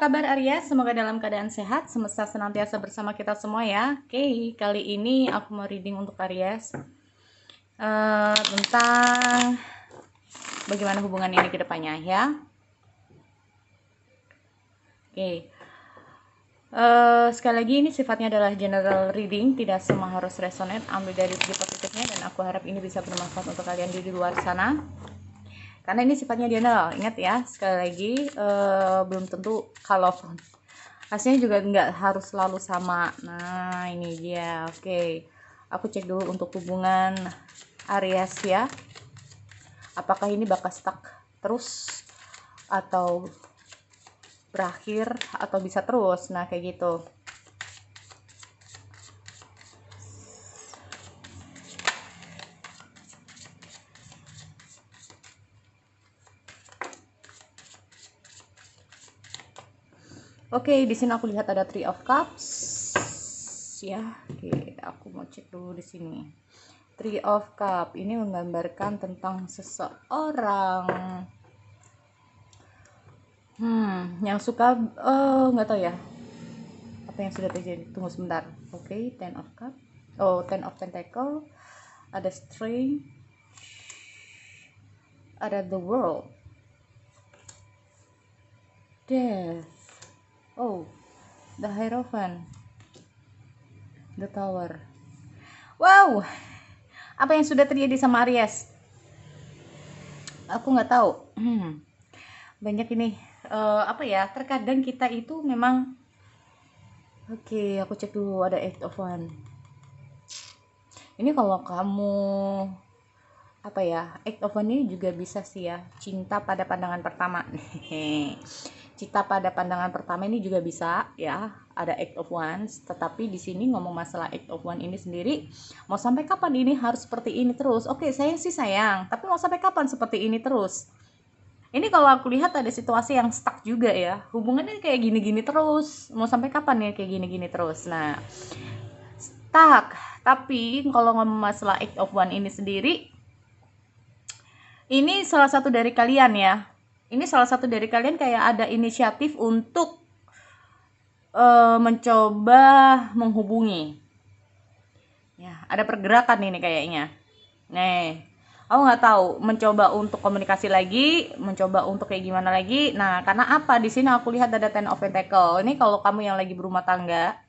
kabar Aries? Semoga dalam keadaan sehat, semesta senantiasa bersama kita semua ya. Oke, kali ini aku mau reading untuk Aries tentang bagaimana hubungan ini ke depannya ya. Oke, sekali lagi ini sifatnya adalah general reading, tidak semua harus resonate. Ambil dari segi positifnya dan aku harap ini bisa bermanfaat untuk kalian di luar sana. Karena ini sifatnya general, ingat ya, sekali lagi belum tentu kalau hasilnya juga nggak harus selalu sama. Nah ini dia. Oke, aku cek dulu untuk hubungan Aries ya, apakah ini bakal stuck terus atau berakhir atau bisa terus. Nah kayak gitu. Oke, di sini aku lihat ada Three of Cups ya. Oke, aku mau cek dulu di sini. Three of Cup ini menggambarkan tentang seseorang yang suka nggak tahu ya apa yang sudah terjadi. Tunggu sebentar. Oke, Ten of Cup. Oh, Ten of Pentacle. Ada String. Ada The World. Death. Oh, The Hierophant. The Tower. Wow, apa yang sudah terjadi sama Aries? Aku nggak tahu. Banyak ini. Apa ya? Terkadang kita itu memang. Oke, aku cek dulu. Ada Eight of Wands. Ini kalau kamu apa ya? Eight of Wands ini juga bisa sih ya. Cinta pada pandangan pertama. Cinta pada pandangan pertama ini juga bisa ya, ada Eight of Wands. Tetapi di sini ngomong masalah Eight of Wands ini sendiri, mau sampai kapan ini harus seperti ini terus? Oke, sayang sih sayang, tapi mau sampai kapan seperti ini terus? Ini kalau aku lihat ada situasi yang stuck juga ya, hubungannya kayak gini-gini terus, mau sampai kapan ya kayak gini-gini terus? Nah, stuck. Tapi kalau ngomong masalah Eight of Wands ini sendiri, ini salah satu dari kalian ya. Ini salah satu dari kalian kayak ada inisiatif untuk mencoba menghubungi. Ya, ada pergerakan ini kayaknya. Nih, aku nggak tahu mencoba untuk komunikasi lagi, mencoba untuk kayak gimana lagi. Nah, karena apa? Di sini aku lihat ada Ten of Pentacle. Ini kalau kamu yang lagi berumah tangga,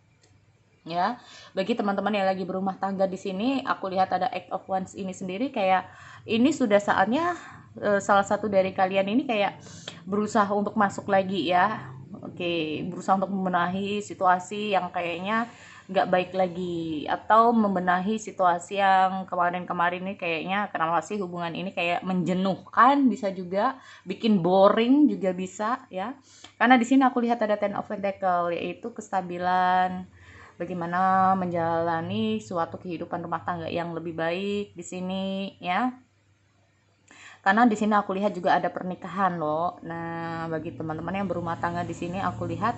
ya. Bagi teman-teman yang lagi berumah tangga di sini, aku lihat ada Eight of Wands ini sendiri kayak ini sudah saatnya salah satu dari kalian ini kayak berusaha untuk masuk lagi ya. Oke, berusaha untuk membenahi situasi yang kayaknya nggak baik lagi, atau membenahi situasi yang kemarin-kemarin ini kayaknya kenapa sih hubungan ini kayak menjenuhkan, bisa juga bikin boring juga bisa ya. Karena di sini aku lihat ada Ten of Pentacle, yaitu kestabilan, bagaimana menjalani suatu kehidupan rumah tangga yang lebih baik di sini ya. Karena di sini aku lihat juga ada pernikahan loh. Nah, bagi teman-teman yang berumah tangga di sini aku lihat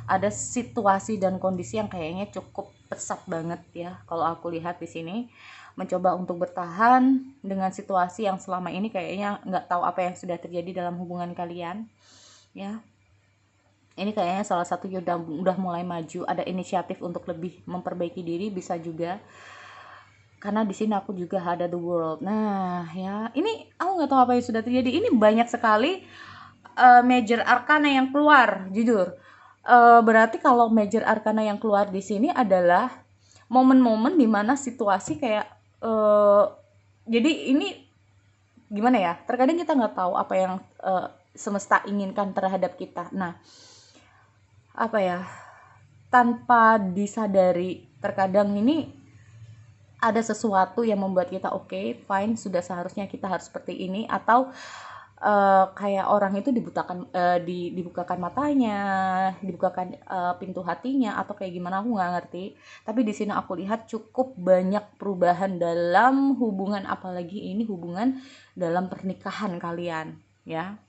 ada situasi dan kondisi yang kayaknya cukup pesat banget ya. Kalau aku lihat di sini mencoba untuk bertahan dengan situasi yang selama ini kayaknya nggak tahu apa yang sudah terjadi dalam hubungan kalian ya. Ini kayaknya salah satu udah mulai maju, ada inisiatif untuk lebih memperbaiki diri, bisa juga karena di sini aku juga ada The World. Nah ya, ini aku nggak tahu apa yang sudah terjadi. Ini banyak sekali major arcana yang keluar, jujur. Berarti kalau major arcana yang keluar di sini adalah momen-momen dimana situasi kayak jadi ini gimana ya? Terkadang kita nggak tahu apa yang semesta inginkan terhadap kita. Nah, apa ya? Tanpa disadari, terkadang ini ada sesuatu yang membuat kita oke, fine, sudah seharusnya kita harus seperti ini, atau kayak orang itu dibukakan matanya, dibukakan pintu hatinya, atau kayak gimana aku nggak ngerti. Tapi di sini aku lihat cukup banyak perubahan dalam hubungan, apalagi ini hubungan dalam pernikahan kalian ya,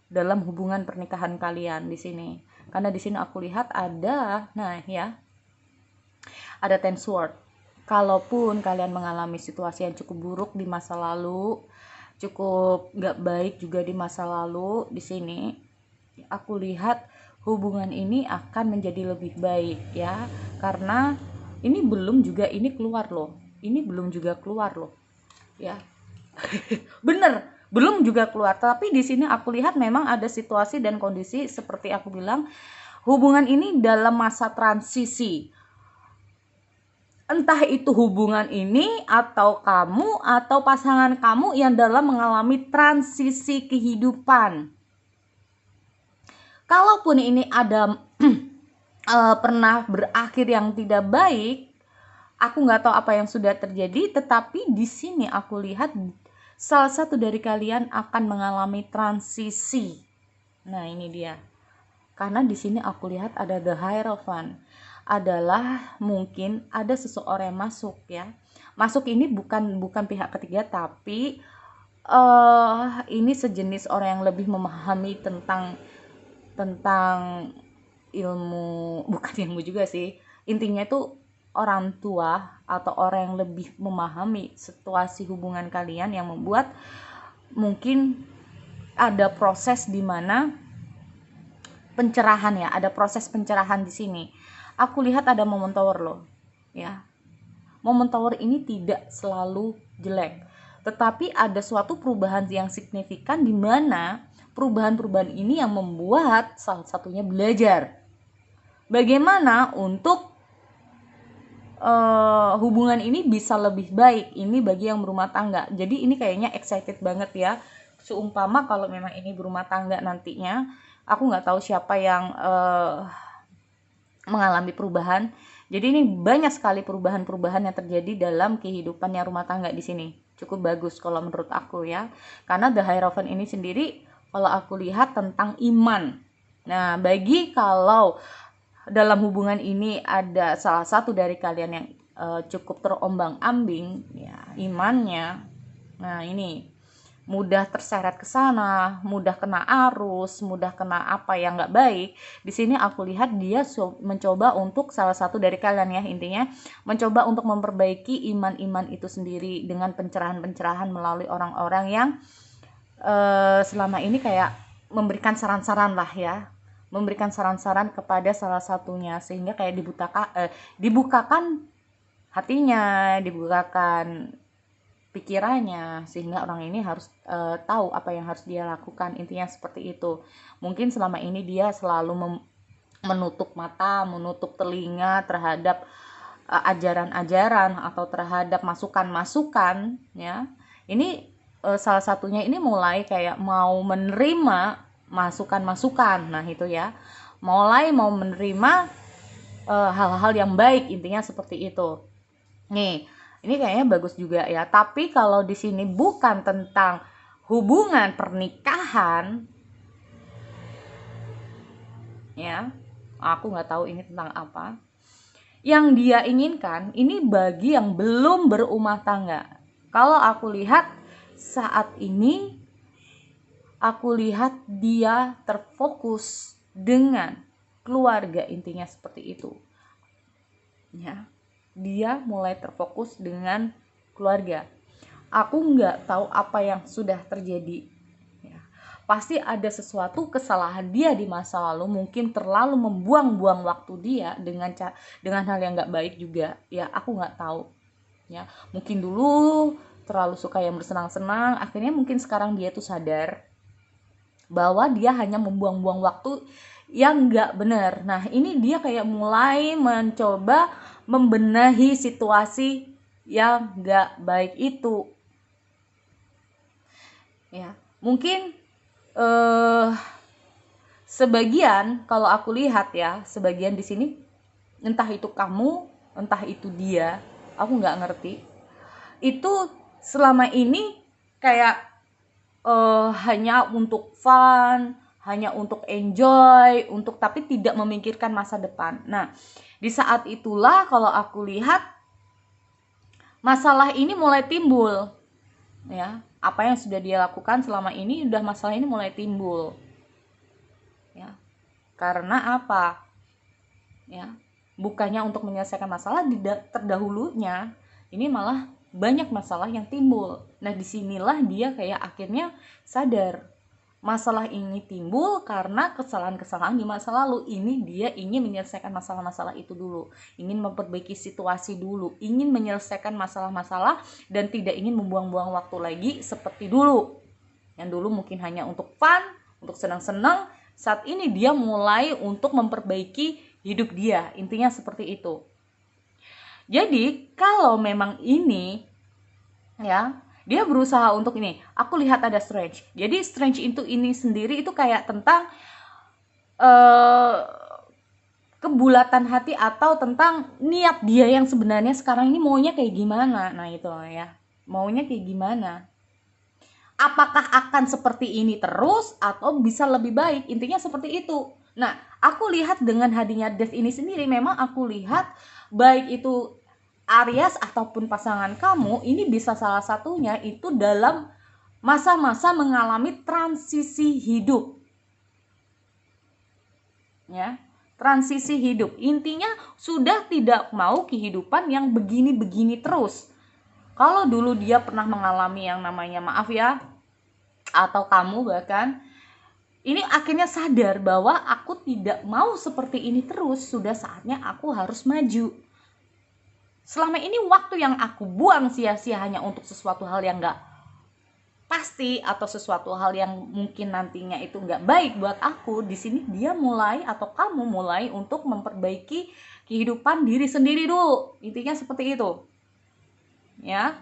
dalam hubungan pernikahan kalian di sini. Karena di sini aku lihat ada, nah ya, ada Ten Sword. Kalaupun kalian mengalami situasi yang cukup buruk di masa lalu, cukup nggak baik juga di masa lalu, di sini aku lihat hubungan ini akan menjadi lebih baik ya, karena ini belum juga ini keluar loh, ini belum juga keluar loh ya. Bener, belum juga keluar, tapi di sini aku lihat memang ada situasi dan kondisi seperti aku bilang, hubungan ini dalam masa transisi. Entah itu hubungan ini atau kamu atau pasangan kamu yang dalam mengalami transisi kehidupan. Kalaupun ini ada pernah berakhir yang tidak baik, aku nggak tahu apa yang sudah terjadi, tetapi di sini aku lihat salah satu dari kalian akan mengalami transisi. Nah, ini dia. Karena di sini aku lihat ada the Hierophant. Adalah mungkin ada seseorang yang masuk ya. Masuk ini bukan pihak ketiga, tapi ini sejenis orang yang lebih memahami tentang ilmu, bukan ilmu juga sih. Intinya itu orang tua atau orang yang lebih memahami situasi hubungan kalian yang membuat mungkin ada proses di mana pencerahan ya, ada proses pencerahan di sini. Aku lihat ada momen tower loh, ya. Momen tower ini tidak selalu jelek, tetapi ada suatu perubahan yang signifikan di mana perubahan-perubahan ini yang membuat salah satunya belajar bagaimana untuk hubungan ini bisa lebih baik. Ini bagi yang berumah tangga. Jadi ini kayaknya excited banget ya. Seumpama kalau memang ini berumah tangga nantinya, aku nggak tahu siapa yang mengalami perubahan. Jadi ini banyak sekali perubahan-perubahan yang terjadi dalam kehidupannya rumah tangga di sini. Cukup bagus kalau menurut aku ya. Karena the Hierophant ini sendiri kalau aku lihat tentang iman. Nah, bagi kalau dalam hubungan ini ada salah satu dari kalian yang cukup terombang-ambing ya imannya. Nah, ini mudah terseret ke sana, mudah kena arus, mudah kena apa yang nggak baik. Di sini aku lihat dia mencoba untuk salah satu dari kalian ya, intinya mencoba untuk memperbaiki iman-iman itu sendiri dengan pencerahan-pencerahan melalui orang-orang yang selama ini kayak memberikan saran-saran lah ya, memberikan saran-saran kepada salah satunya sehingga kayak dibukakan hatinya, dibukakan pikirannya sehingga orang ini harus tahu apa yang harus dia lakukan. Intinya seperti itu. Mungkin selama ini dia selalu menutup mata, menutup telinga terhadap ajaran-ajaran atau terhadap masukan-masukan ya. Ini salah satunya ini mulai kayak mau menerima masukan-masukan. Nah, itu ya. Mulai mau menerima hal-hal yang baik, intinya seperti itu. Nih, ini kayaknya bagus juga ya. Tapi kalau di sini bukan tentang hubungan pernikahan, ya, aku nggak tahu ini tentang apa. Yang dia inginkan ini bagi yang belum berumah tangga. Kalau aku lihat saat ini, aku lihat dia terfokus dengan keluarga, intinya seperti itu. Ya. Dia mulai terfokus dengan keluarga. Aku nggak tahu apa yang sudah terjadi ya. Pasti ada sesuatu kesalahan dia di masa lalu, mungkin terlalu membuang-buang waktu dia dengan hal yang nggak baik juga ya. Aku nggak tahu ya, mungkin dulu terlalu suka yang bersenang-senang, akhirnya mungkin sekarang dia tuh sadar bahwa dia hanya membuang-buang waktu yang nggak benar. Nah, ini dia kayak mulai mencoba membenahi situasi yang nggak baik itu. Ya, mungkin sebagian kalau aku lihat ya, sebagian di sini entah itu kamu, entah itu dia, aku nggak ngerti. Itu selama ini kayak hanya untuk fun, hanya untuk enjoy, tapi tidak memikirkan masa depan. Nah, di saat itulah kalau aku lihat masalah ini mulai timbul. Ya, apa yang sudah dia lakukan selama ini masalah ini mulai timbul. Ya. Karena apa? Ya, bukannya untuk menyelesaikan masalah terdahulunya, ini malah banyak masalah yang timbul. Nah, disinilah dia kayak akhirnya sadar Masalah ini timbul karena kesalahan-kesalahan di masa lalu. Ini dia ingin menyelesaikan masalah-masalah itu dulu, ingin memperbaiki situasi dulu, ingin menyelesaikan masalah-masalah dan tidak ingin membuang-buang waktu lagi seperti dulu. Yang dulu mungkin hanya untuk fun, untuk senang-senang, saat ini dia mulai untuk memperbaiki hidup dia. Intinya seperti itu. Jadi kalau memang ini ya, dia berusaha untuk ini. Aku lihat ada strange. Jadi strange itu ini sendiri itu kayak tentang kebulatan hati atau tentang niat dia yang sebenarnya sekarang ini maunya kayak gimana. Nah itu ya, maunya kayak gimana. Apakah akan seperti ini terus atau bisa lebih baik? Intinya seperti itu. Nah, aku lihat dengan hadirnya Death ini sendiri, memang aku lihat baik itu Aries ataupun pasangan kamu ini bisa salah satunya itu dalam masa-masa mengalami transisi hidup. Ya, transisi hidup. Intinya sudah tidak mau kehidupan yang begini-begini terus. Kalau dulu dia pernah mengalami yang namanya maaf ya, atau kamu bahkan ini akhirnya sadar bahwa aku tidak mau seperti ini terus, sudah saatnya aku harus maju. Selama ini waktu yang aku buang sia-sia hanya untuk sesuatu hal yang gak pasti atau sesuatu hal yang mungkin nantinya itu gak baik buat aku. Di sini dia mulai atau kamu mulai untuk memperbaiki kehidupan diri sendiri dulu. Intinya seperti itu. Ya.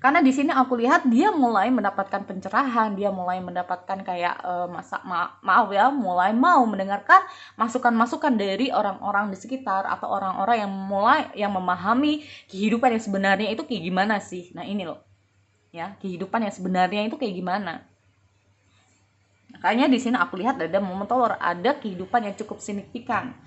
Karena di sini aku lihat dia mulai mendapatkan pencerahan, dia mulai mendapatkan kayak maaf ya, mulai mau mendengarkan masukan-masukan dari orang-orang di sekitar atau orang-orang yang memahami kehidupan yang sebenarnya itu kayak gimana sih. Nah, ini loh. Ya, kehidupan yang sebenarnya itu kayak gimana. Makanya di sini aku lihat ada momen tower, ada kehidupan yang cukup signifikan.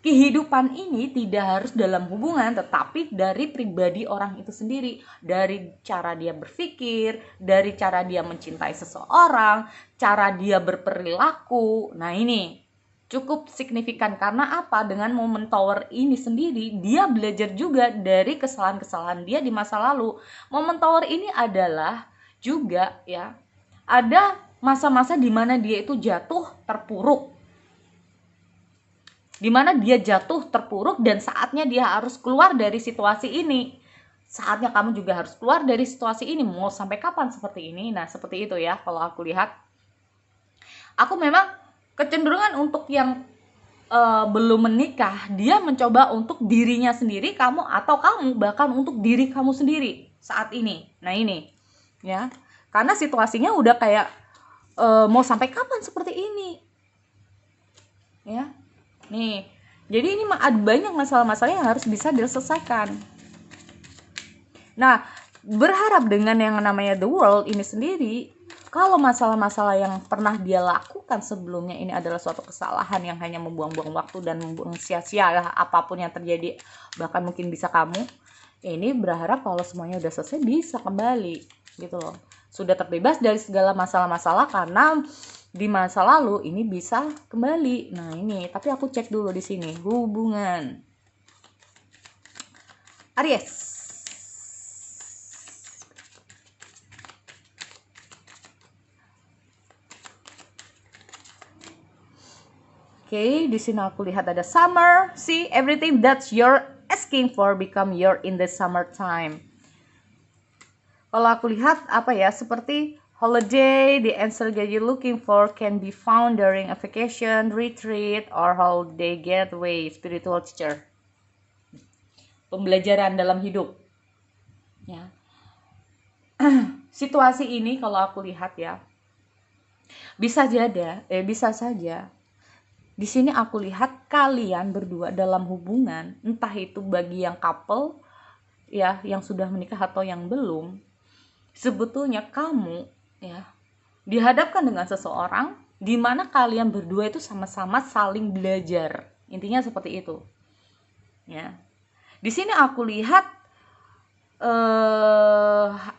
Kehidupan ini tidak harus dalam hubungan, tetapi dari pribadi orang itu sendiri, dari cara dia berpikir, dari cara dia mencintai seseorang, cara dia berperilaku. Nah ini cukup signifikan karena apa? Dengan momen tower ini sendiri, dia belajar juga dari kesalahan-kesalahan dia di masa lalu. Momen tower ini adalah juga ya, ada masa-masa di mana dia itu jatuh terpuruk, di mana dia jatuh terpuruk dan saatnya dia harus keluar dari situasi ini. Saatnya kamu juga harus keluar dari situasi ini. Mau sampai kapan seperti ini? Nah, seperti itu ya kalau aku lihat. Aku memang kecenderungan untuk yang belum menikah, dia mencoba untuk dirinya sendiri, kamu atau kamu bahkan untuk diri kamu sendiri saat ini. Nah, ini ya. Karena situasinya udah kayak mau sampai kapan seperti ini? Ya. Nih, jadi ini ada banyak masalah-masalah yang harus bisa diselesaikan. Nah, berharap dengan yang namanya The World ini sendiri, kalau masalah-masalah yang pernah dia lakukan sebelumnya ini adalah suatu kesalahan yang hanya membuang-buang waktu dan membuang sia-sia lah apapun yang terjadi, bahkan mungkin bisa kamu, ini berharap kalau semuanya udah selesai bisa kembali gitu loh. Sudah terbebas dari segala masalah-masalah karena di masa lalu ini bisa kembali. Nah ini, tapi aku cek dulu di sini hubungan Aries. Oke, di sini aku lihat ada summer. See, everything that you're asking for become your in the summertime. Kalau aku lihat apa ya, seperti holiday, the answer that you're looking for can be found during a vacation, retreat, or holiday getaway, spiritual teacher. Pembelajaran dalam hidup. Ya. Situasi ini kalau aku lihat ya, bisa saja. Di sini aku lihat kalian berdua dalam hubungan, entah itu bagi yang couple, ya, yang sudah menikah atau yang belum. Sebetulnya kamu ya dihadapkan dengan seseorang di mana kalian berdua itu sama-sama saling belajar. Intinya seperti itu. Ya. Di sini aku lihat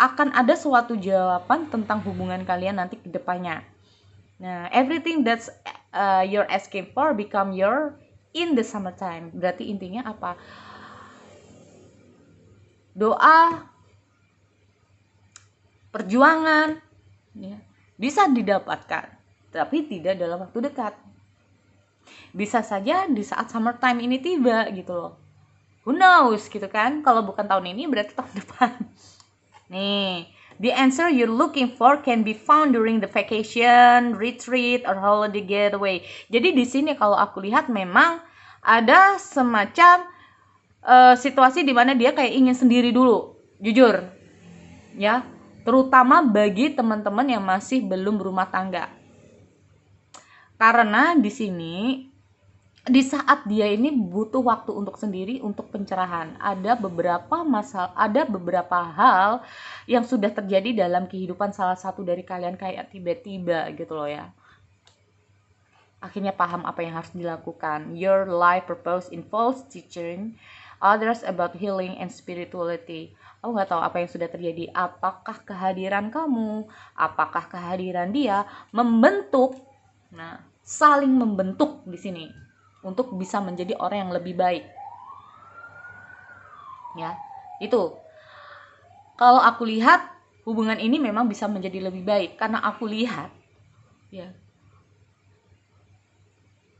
akan ada suatu jawaban tentang hubungan kalian nanti ke depannya. Nah, everything that's you're asking for become your in the summertime. Berarti intinya apa? Doa, perjuangan, ya, bisa didapatkan, tapi tidak dalam waktu dekat. Bisa saja di saat summertime ini tiba gitu loh. Who knows gitu kan? Kalau bukan tahun ini berarti tahun depan. Nih, the answer you're looking for can be found during the vacation, retreat, or holiday getaway. Jadi di sini kalau aku lihat memang ada semacam situasi di mana dia kayak ingin sendiri dulu, jujur, ya, terutama bagi teman-teman yang masih belum berumah tangga. Karena di sini di saat dia ini butuh waktu untuk sendiri, untuk pencerahan. Ada beberapa hal yang sudah terjadi dalam kehidupan salah satu dari kalian kayak tiba-tiba gitu loh ya. Akhirnya paham apa yang harus dilakukan. Your life purpose involves teaching others about healing and spirituality. Aku nggak tahu apa yang sudah terjadi. Apakah kehadiran kamu, apakah kehadiran dia membentuk, saling membentuk di sini untuk bisa menjadi orang yang lebih baik. Ya, itu. Kalau aku lihat hubungan ini memang bisa menjadi lebih baik karena aku lihat ya.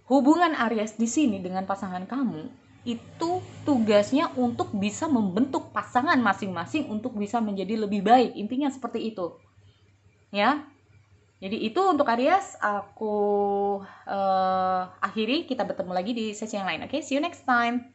Hubungan Aries di sini dengan pasangan kamu itu tugasnya untuk bisa membentuk pasangan masing-masing untuk bisa menjadi lebih baik. Intinya seperti itu. Ya. Jadi itu untuk Aries, aku akhiri, kita bertemu lagi di sesi yang lain. Oke, see you next time.